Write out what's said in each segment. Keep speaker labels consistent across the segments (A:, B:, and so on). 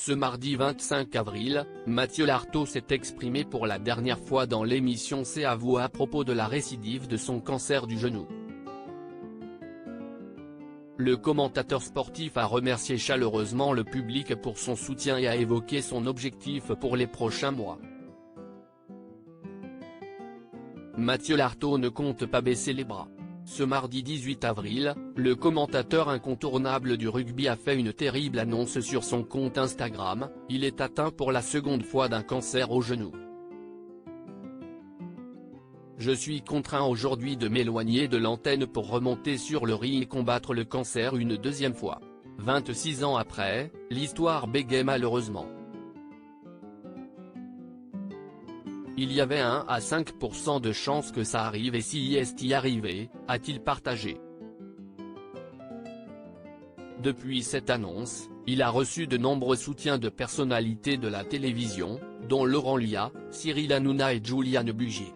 A: Ce mardi 25 avril, Mathieu Lartaud s'est exprimé pour la dernière fois dans l'émission C'est à vous à propos de la récidive de son cancer du genou. Le commentateur sportif a remercié chaleureusement le public pour son soutien et a évoqué son objectif pour les prochains mois. Mathieu Lartaud ne compte pas baisser les bras. Ce mardi 18 avril, le commentateur incontournable du rugby a fait une terrible annonce sur son compte Instagram, il est atteint pour la seconde fois d'un cancer au genou. Je suis contraint aujourd'hui de m'éloigner de l'antenne pour remonter sur le ring et combattre le cancer une deuxième fois. 26 ans après, l'histoire bégaye malheureusement. Il y avait 1 à 5% de chances que ça arrive et si est arrivé, a-t-il partagé. Depuis cette annonce, il a reçu de nombreux soutiens de personnalités de la télévision, dont Laurent Lia, Cyril Hanouna et Juliane Bugier.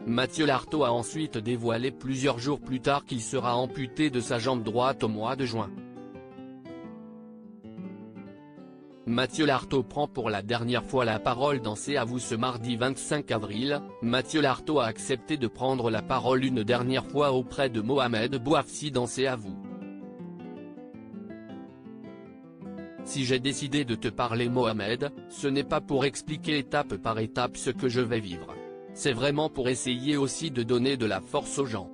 A: Mathieu Lartaud a ensuite dévoilé plusieurs jours plus tard qu'il sera amputé de sa jambe droite au mois de juin. Mathieu Lartaud prend pour la dernière fois la parole dans C'est à vous ce mardi 25 avril, Mathieu Lartaud a accepté de prendre la parole une dernière fois auprès de Mohamed Bouafsi dans C'est à vous. Si j'ai décidé de te parler Mohamed, ce n'est pas pour expliquer étape par étape ce que je vais vivre. C'est vraiment pour essayer aussi de donner de la force aux gens.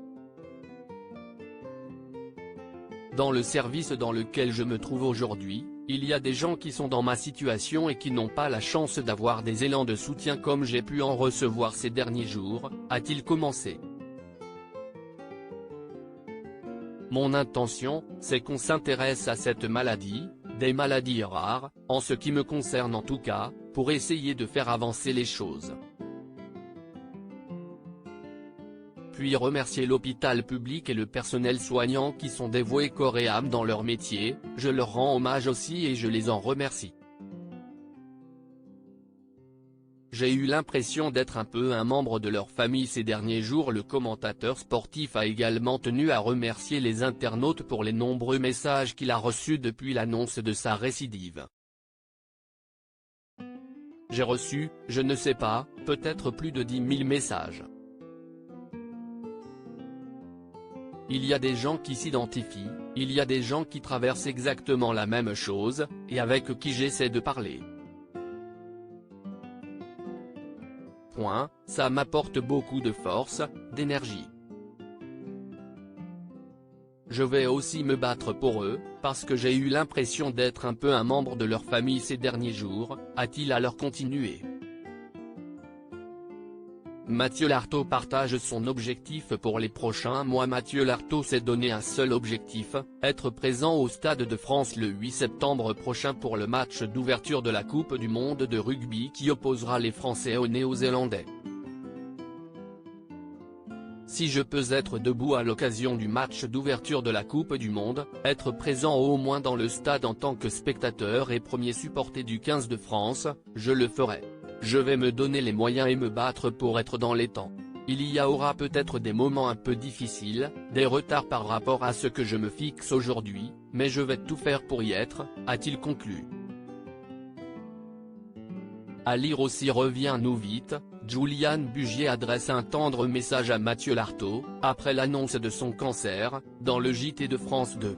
A: Dans le service dans lequel je me trouve aujourd'hui, il y a des gens qui sont dans ma situation et qui n'ont pas la chance d'avoir des élans de soutien comme j'ai pu en recevoir ces derniers jours, a-t-il commencé. Mon intention, c'est qu'on s'intéresse à cette maladie, des maladies rares, en ce qui me concerne en tout cas, pour essayer de faire avancer les choses. Puis remercier l'hôpital public et le personnel soignant qui sont dévoués corps et âme dans leur métier, je leur rends hommage aussi et je les en remercie. J'ai eu l'impression d'être un peu un membre de leur famille ces derniers jours. Le commentateur sportif a également tenu à remercier les internautes pour les nombreux messages qu'il a reçus depuis l'annonce de sa récidive. J'ai reçu, je ne sais pas, peut-être plus de 10 000 messages. Il y a des gens qui s'identifient, il y a des gens qui traversent exactement la même chose, et avec qui j'essaie de parler. Ça m'apporte beaucoup de force, d'énergie. Je vais aussi me battre pour eux, parce que j'ai eu l'impression d'être un peu un membre de leur famille ces derniers jours, a-t-il alors continué. Mathieu Lartaud partage son objectif pour les prochains mois. Mathieu Lartaud s'est donné un seul objectif, être présent au Stade de France le 8 septembre prochain pour le match d'ouverture de la Coupe du Monde de rugby qui opposera les Français aux Néo-Zélandais. Si je peux être debout à l'occasion du match d'ouverture de la Coupe du Monde, être présent au moins dans le stade en tant que spectateur et premier supporter du 15 de France, je le ferai. Je vais me donner les moyens et me battre pour être dans les temps. Il y aura peut-être des moments un peu difficiles, des retards par rapport à ce que je me fixe aujourd'hui, mais je vais tout faire pour y être, a-t-il conclu. À lire aussi Reviens-nous vite, Juliane Bugier adresse un tendre message à Mathieu Lartaud, après l'annonce de son cancer, dans le JT de France 2.